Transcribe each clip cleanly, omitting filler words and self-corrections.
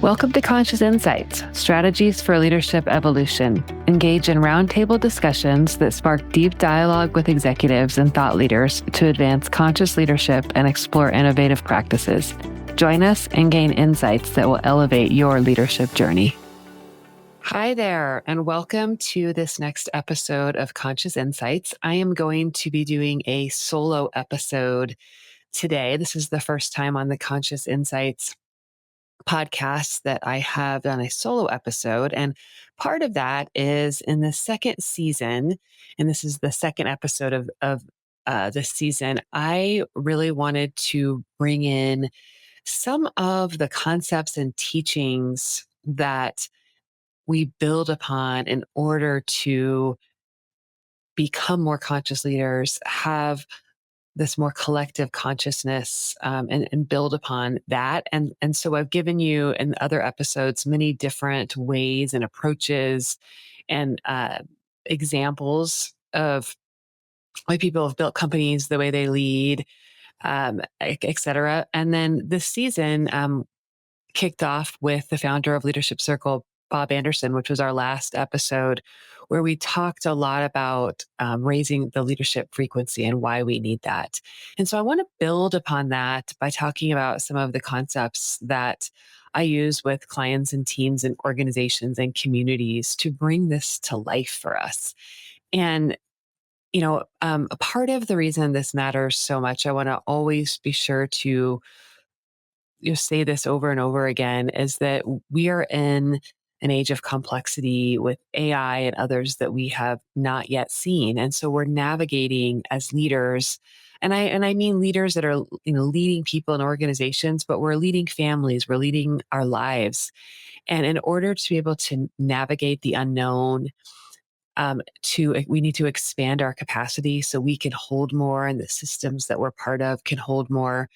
Welcome to Conscious Insights, Strategies for Leadership Evolution. Engage in roundtable discussions that spark deep dialogue with executives and thought leaders to advance conscious leadership and explore innovative practices. Join us and gain insights that will elevate your leadership journey. Hi there, and welcome to this next episode of Conscious Insights. I am going to be doing a solo episode today. This is the first time on the Conscious Insights podcast that I have done a solo episode. And part of that is in the second season, and this is the second episode of this season, I really wanted to bring in some of the concepts and teachings that we build upon in order to become more conscious leaders, have this more collective consciousness, and build upon that. And so I've given you in other episodes many different ways and approaches and examples of why people have built companies, the way they lead, et cetera. And then this season kicked off with the founder of Leadership Circle, Bob Anderson, which was our last episode, where we talked a lot about raising the leadership frequency and why we need that. And so I want to build upon that by talking about some of the concepts that I use with clients and teams and organizations and communities to bring this to life for us. And a part of the reason this matters so much, I want to always be sure to say this over and over again, is that we are in an age of complexity with AI and others that we have not yet seen. And so we're navigating as leaders. And I mean leaders that are, leading people and organizations, but we're leading families, we're leading our lives. And in order to be able to navigate the unknown, we need to expand our capacity so we can hold more, and the systems that we're part of can hold more.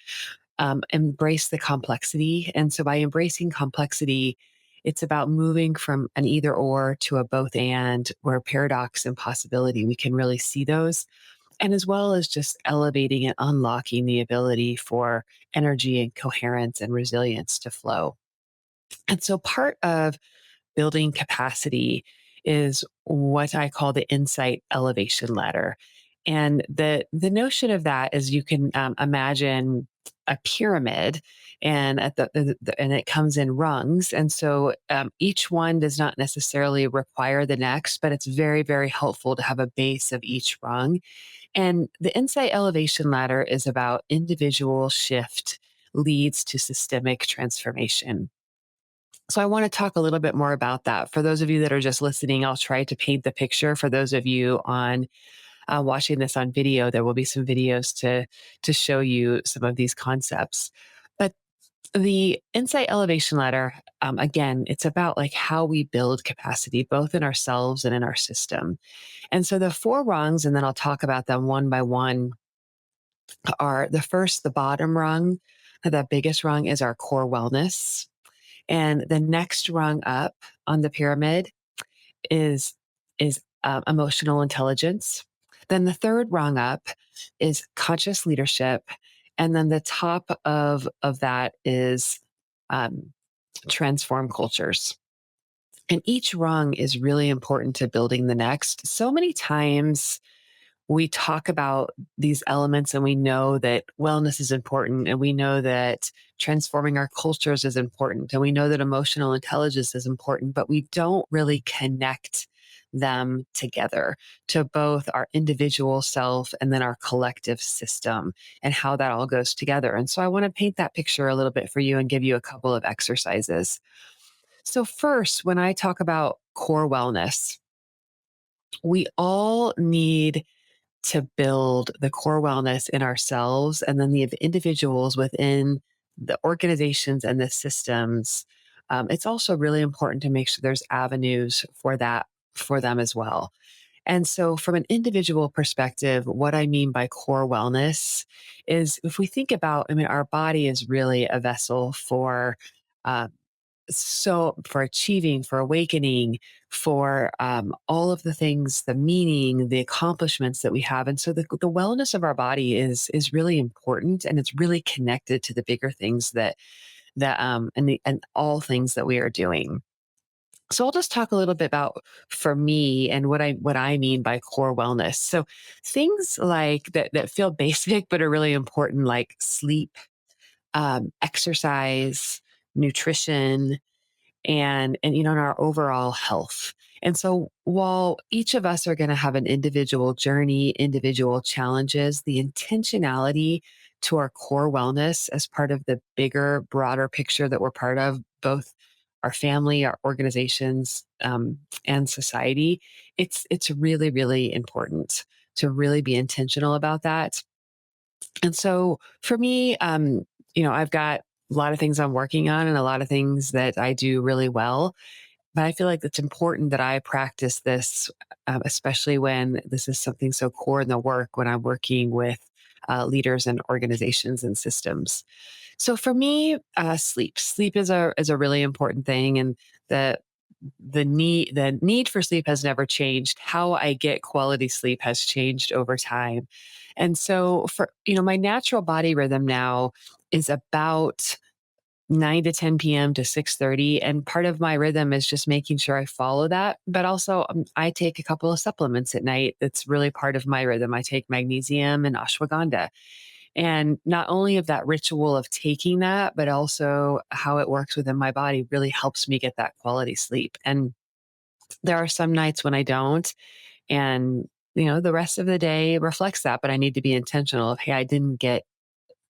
Embrace the complexity. And so by embracing complexity, it's about moving from an either or to a both and, where paradox and possibility, we can really see those. And as well as just elevating and unlocking the ability for energy and coherence and resilience to flow. And so part of building capacity is what I call the InSight elevation ladder. And the notion of that is you can imagine a pyramid, and and it comes in rungs. And so each one does not necessarily require the next, but it's very, very helpful to have a base of each rung. And the InSight elevation ladder is about individual shift leads to systemic transformation. So I want to talk a little bit more about that. For those of you that are just listening, I'll try to paint the picture. For those of you on watching this on video, there will be some videos to show you some of these concepts. But the InSight elevation ladder, again, it's about like how we build capacity, both in ourselves and in our system. And so the four rungs, and then I'll talk about them one by one, are the bottom rung. The biggest rung is our core wellness. And the next rung up on the pyramid is emotional intelligence. Then the third rung up is conscious leadership, and then the top of that is um, transform cultures. And each rung is really important to building the next. So many times we talk about these elements and we know that wellness is important, and we know that transforming our cultures is important, and we know that emotional intelligence is important, but we don't really connect them together to both our individual self and then our collective system, and how that all goes together. And so I want to paint that picture a little bit for you and give you a couple of exercises. So first, when I talk about core wellness, we all need to build the core wellness in ourselves, and then the individuals within the organizations and the systems. It's also really important to make sure there's avenues for that for them as well. And so, from an individual perspective, what I mean by core wellness is, if we think about, our body is really a vessel for uh, for achieving, for awakening, for all of the things, the meaning, the accomplishments that we have. And so the wellness of our body is really important, and it's really connected to the bigger things and all things that we are doing. So I'll just talk a little bit about for me and what I mean by core wellness. So things like that feel basic but are really important, like sleep, exercise, nutrition, and in our overall health. And so while each of us are going to have an individual journey, individual challenges, the intentionality to our core wellness as part of the bigger, broader picture that we're part of, both our family, our organizations, and society, it's really, really important to really be intentional about that. And so for me, I've got a lot of things I'm working on and a lot of things that I do really well. But I feel like it's important that I practice this, especially when this is something so core in the work when I'm working with leaders and organizations and systems. So for me, sleep is a really important thing, and the the need for sleep has never changed. How I get quality sleep has changed over time. And so for my natural body rhythm now is about 9 to 10 p.m. to 6:30, and part of my rhythm is just making sure I follow that, but also I take a couple of supplements at night. That's really part of my rhythm. I take magnesium and ashwagandha. And not only of that ritual of taking that, but also how it works within my body really helps me get that quality sleep. And there are some nights when I don't. And, the rest of the day reflects that, but I need to be intentional of, hey, I didn't get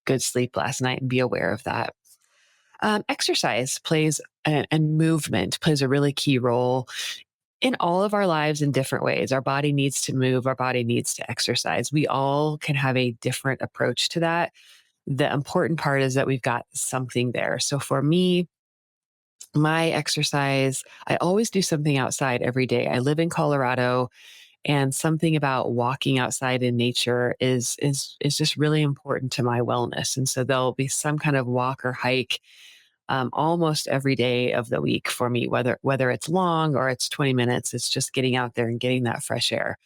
good sleep last night and be aware of that. Exercise and movement plays a really key role in all of our lives in different ways. Our body needs to move, our body needs to exercise. We all can have a different approach to that. The important part is that we've got something there. So for me, my exercise, I always do something outside every day. I live in Colorado, and something about walking outside in nature is just really important to my wellness. And so there'll be some kind of walk or hike almost every day of the week for me, whether it's long or it's 20 minutes. It's just getting out there and getting that fresh air.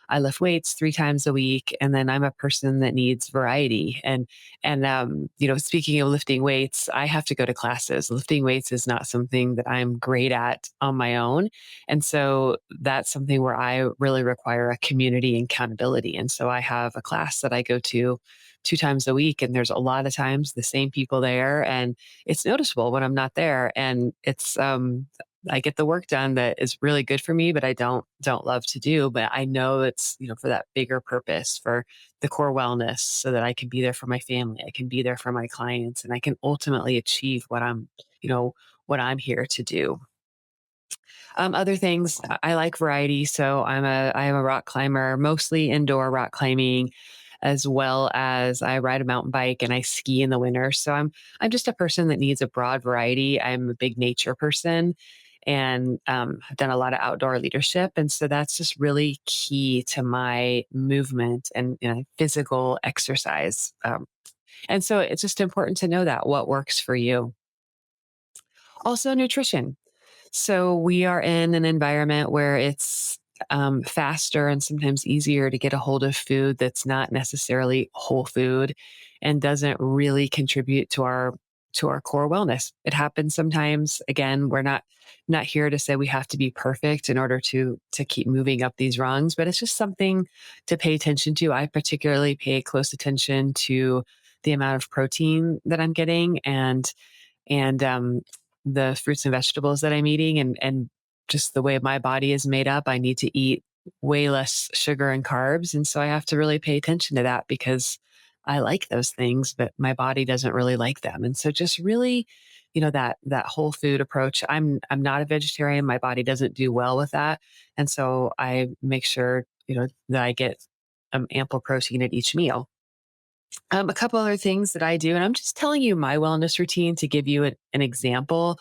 I lift weights 3 times a week, and then I'm a person that needs variety. And speaking of lifting weights, I have to go to classes. Lifting weights is not something that I'm great at on my own, and so that's something where I really require a community and accountability. And so I have a class that I go to 2 times a week, and there's a lot of times the same people there, and it's noticeable when I'm not there, and it's I get the work done that is really good for me, but I don't love to do. But I know it's, for that bigger purpose, for the core wellness, so that I can be there for my family, I can be there for my clients, and I can ultimately achieve you know, what I'm here to do. Other things, I like variety. So I am a rock climber, mostly indoor rock climbing, as well as I ride a mountain bike and I ski in the winter. So I'm just a person that needs a broad variety. I'm a big nature person, and I've done a lot of outdoor leadership, and so that's just really key to my movement and physical exercise. And so it's just important to know that what works for you. Also, nutrition. So we are in an environment where it's faster and sometimes easier to get a hold of food that's not necessarily whole food and doesn't really contribute to our core wellness. It happens sometimes. Again, we're not here to say we have to be perfect in order to keep moving up these rungs, but it's just something to pay attention to. I particularly pay close attention to the amount of protein that I'm getting, and the fruits and vegetables that I'm eating, and just the way my body is made up. I need to eat way less sugar and carbs. And so I have to really pay attention to that because I like those things, but my body doesn't really like them. And so just really, that whole food approach. I'm not a vegetarian. My body doesn't do well with that. And so I make sure, that I get ample protein at each meal. A couple other things that I do, and I'm just telling you my wellness routine to give you an example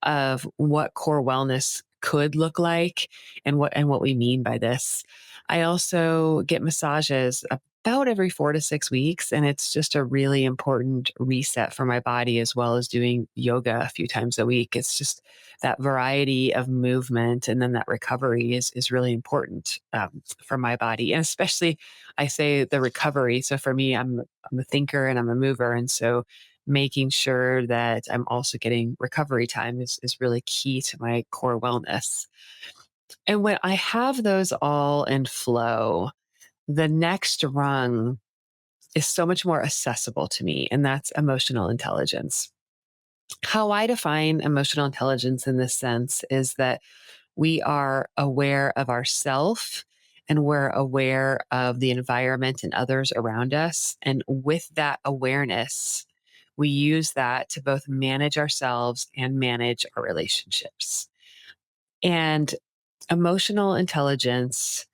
of what core wellness could look like and what we mean by this. I also get massages about every 4 to 6 weeks, and it's just a really important reset for my body, as well as doing yoga a few times a week. It's just that variety of movement, and then that recovery is really important for my body, and especially I say the recovery. So for me, I'm a thinker and I'm a mover, and so making sure that I'm also getting recovery time is really key to my core wellness. And when I have those all in flow, the next rung is so much more accessible to me, and that's emotional intelligence. How I define emotional intelligence in this sense is that we are aware of ourself and we're aware of the environment and others around us. And with that awareness, we use that to both manage ourselves and manage our relationships. And emotional intelligence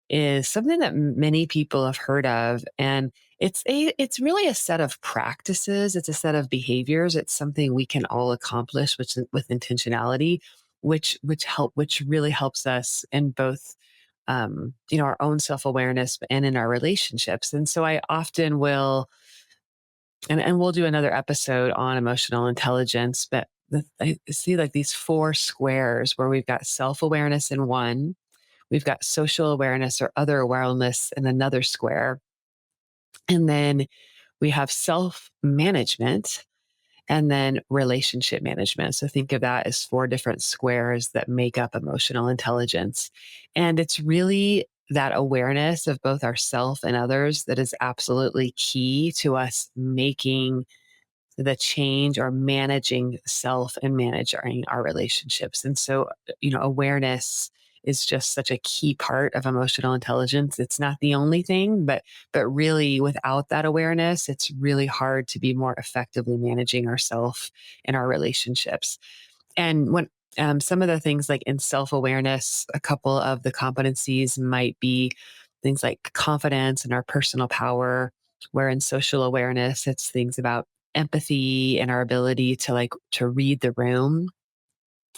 is something that many people have heard of, and it's really a set of practices. It's a set of behaviors. It's something we can all accomplish with intentionality, which really helps us in both our own self-awareness and in our relationships. And so I often will, and we'll do another episode on emotional intelligence, but I see like these four squares where we've got self-awareness in one. We've got social awareness or other awareness in another square. And then we have self management and then relationship management. So think of that as four different squares that make up emotional intelligence. And it's really that awareness of both ourself and others that is absolutely key to us making the change or managing self and managing our relationships. And so, awareness is just such a key part of emotional intelligence. It's not the only thing, but really without that awareness, it's really hard to be more effectively managing ourselves and our relationships. And when some of the things like in self-awareness, a couple of the competencies might be things like confidence and our personal power, where in social awareness, it's things about empathy and our ability to read the room.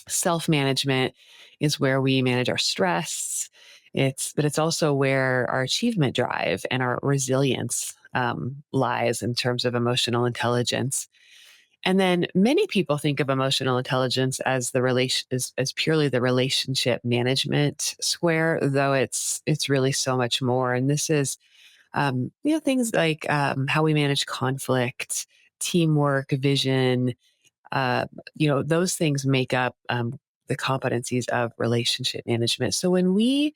Self-management is where we manage our stress. But it's also where our achievement drive and our resilience lies in terms of emotional intelligence. And then many people think of emotional intelligence as as purely the relationship management square, though it's really so much more. And this is things like how we manage conflict, teamwork, vision. Uh, those things make up the competencies of relationship management. So when we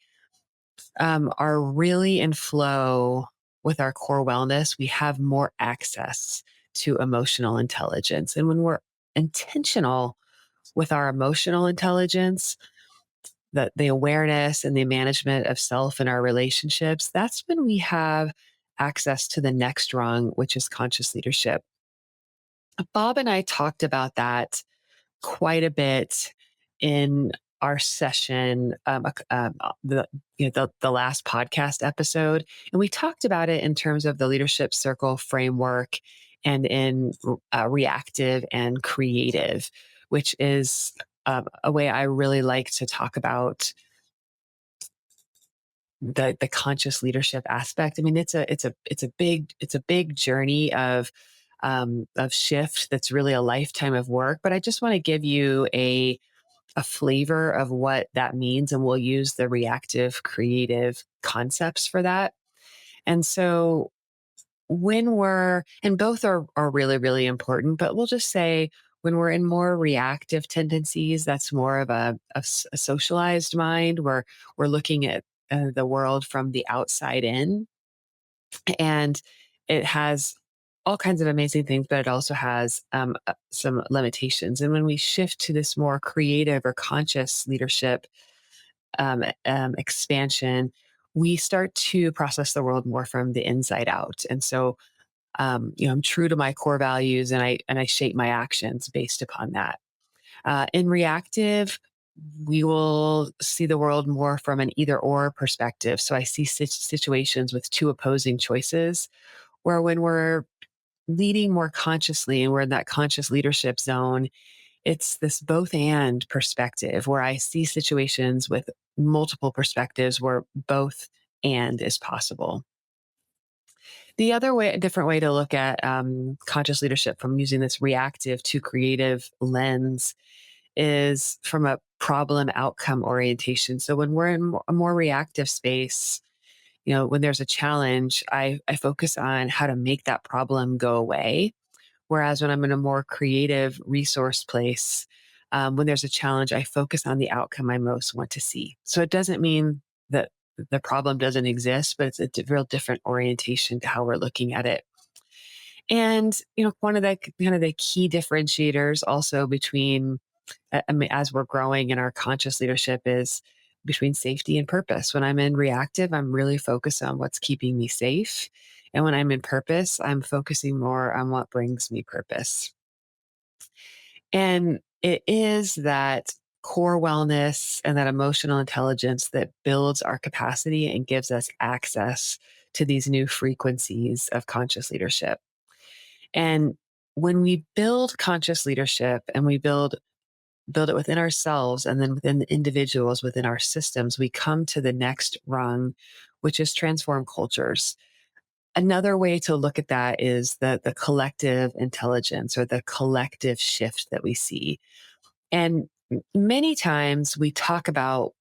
are really in flow with our core wellness, we have more access to emotional intelligence. And when we're intentional with our emotional intelligence, the awareness and the management of self and our relationships, that's when we have access to the next rung, which is conscious leadership. Bob and I talked about that quite a bit in our session, the last podcast episode, and we talked about it in terms of the leadership circle framework, and in reactive and creative, which is a way I really like to talk about the conscious leadership aspect. I mean, it's a big journey of shift that's really a lifetime of work. But I just want to give you a flavor of what that means, and we'll use the reactive creative concepts for that. And so and both are really, really important, but we'll just say when we're in more reactive tendencies, that's more of a socialized mind where we're looking at the world from the outside in. And it has all kinds of amazing things, but it also has some limitations. And when we shift to this more creative or conscious leadership expansion, we start to process the world more from the inside out. And so, I'm true to my core values, and I shape my actions based upon that. In reactive, we will see the world more from an either or perspective. So I see situations with two opposing choices, where when we're leading more consciously and we're in that conscious leadership zone, it's this both and perspective where I see situations with multiple perspectives where both and is possible. The other way, a different way to look at conscious leadership from using this reactive to creative lens is from a problem outcome orientation. So when we're in a more reactive space, when there's a challenge, I focus on how to make that problem go away. Whereas when I'm in a more creative resource place, when there's a challenge, I focus on the outcome I most want to see. So it doesn't mean that the problem doesn't exist, but it's a real different orientation to how we're looking at it. And, one of the kind of the key differentiators also between, as we're growing in our conscious leadership, is between safety and purpose. When I'm in reactive, I'm really focused on what's keeping me safe. And when I'm in purpose, I'm focusing more on what brings me purpose. And it is that core wellness and that emotional intelligence that builds our capacity and gives us access to these new frequencies of conscious leadership. And when we build conscious leadership and we build it within ourselves and then within the individuals within our systems, we come to the next rung, which is transform cultures. Another way to look at that is the collective intelligence or the collective shift that we see. And many times we talk about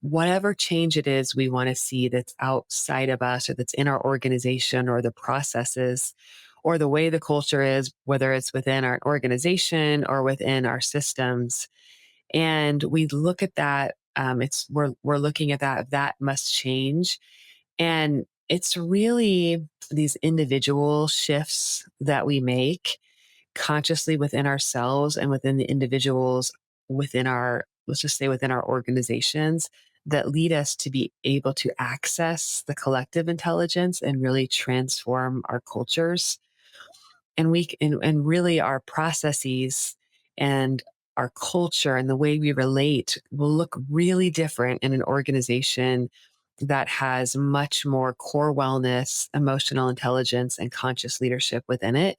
whatever change it is we want to see that's outside of us or that's in our organization or the processes or the way the culture is, whether it's within our organization or within our systems. And we look at that. We're looking at that must change. And it's really these individual shifts that we make consciously within ourselves and within the individuals within let's just say within our organizations, that lead us to be able to access the collective intelligence and really transform our cultures. And really our processes and our culture and the way we relate will look really different in an organization that has much more core wellness, emotional intelligence, and conscious leadership within it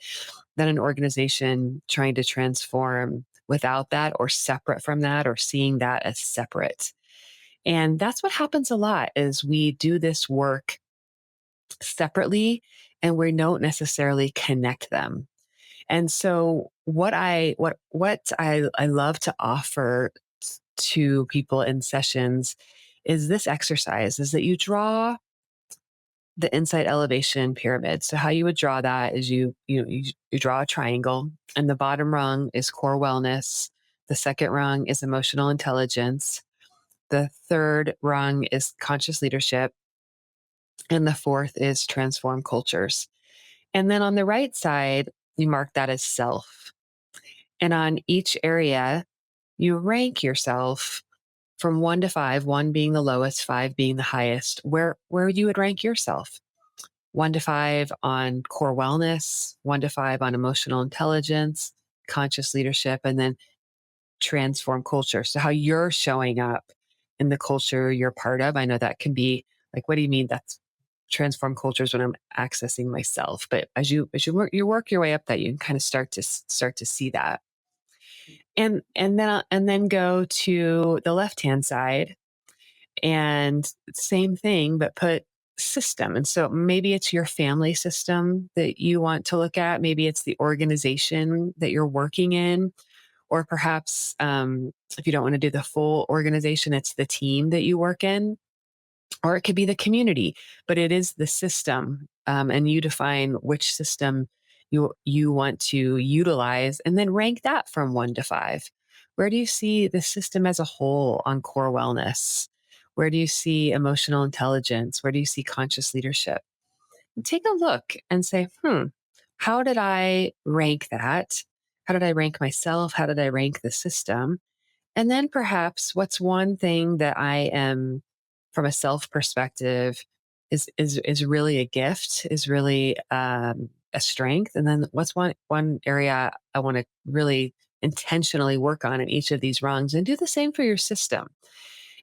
than an organization trying to transform without that or separate from that or seeing that as separate. And that's what happens a lot is we do this work separately and we don't necessarily connect them. And so what I love to offer to people in sessions is this exercise is that you draw the InSight elevation pyramid. So how you would draw that is you draw a triangle and the bottom rung is core wellness. The second rung is emotional intelligence. The third rung is conscious leadership. And the fourth is transform cultures. And then on the right side, you mark that as self. And on each area, you rank yourself from 1 to 5, 1 being the lowest, 5 being the highest, where you would rank yourself. 1 to 5 on core wellness, 1 to 5 on emotional intelligence, conscious leadership, and then transform culture. So how you're showing up in the culture you're part of. I know that can be like, what do you mean that's transform cultures when I'm accessing myself? But as you work your way up that, you can kind of start to see that. And then go to the left-hand side and same thing, but put system. And so maybe it's your family system that you want to look at. Maybe it's the organization that you're working in, or perhaps if you don't want to do the full organization, it's the team that you work in, or it could be the community, but it is the system. And you define which system you want to utilize and then rank that from 1 to 5. Where do you see the system as a whole on core wellness? Where do you see emotional intelligence? Where do you see conscious leadership? And take a look and say, how did I rank that? How did I rank myself? How did I rank the system? And then perhaps what's one thing that I am, from a self perspective, is really a gift, is really a strength. And then what's one area I want to really intentionally work on in each of these rungs, and do the same for your system.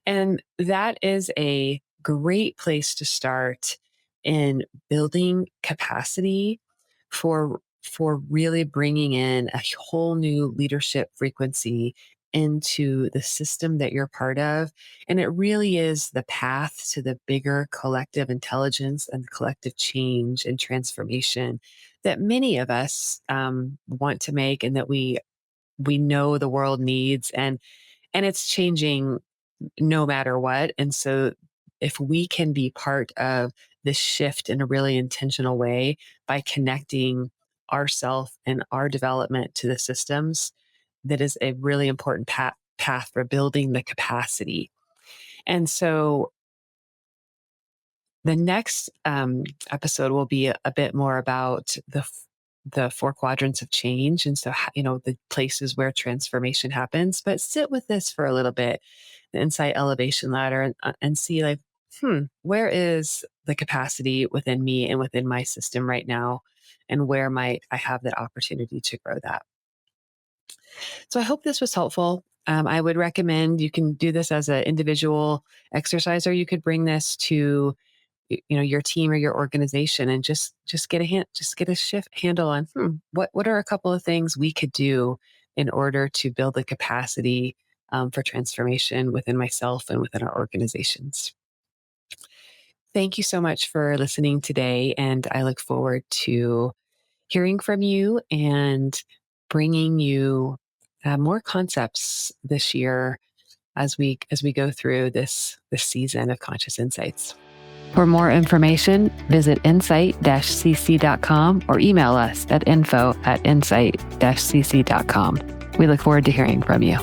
And that is a great place to start in building capacity for really bringing in a whole new leadership frequency into the system that you're part of. And it really is the path to the bigger collective intelligence and collective change and transformation that many of us want to make, and that we know the world needs, and it's changing no matter what. And so if we can be part of this shift in a really intentional way by connecting ourself and our development to the systems that is a really important path for building the capacity. And so the next episode will be a bit more about the four quadrants of change. And so, the places where transformation happens, but sit with this for a little bit, the InSight elevation ladder, and see like, where is the capacity within me and within my system right now? And where might I have that opportunity to grow that? So I hope this was helpful. I would recommend you can do this as an individual exercise, or you could bring this to your team or your organization and just get a handle on what are a couple of things we could do in order to build the capacity for transformation within myself and within our organizations. Thank you so much for listening today, and I look forward to hearing from you and bringing you more concepts this year as we go through this season of Conscious Insights. For more information, visit insight-cc.com or email us at info@insight-cc.com. We look forward to hearing from you.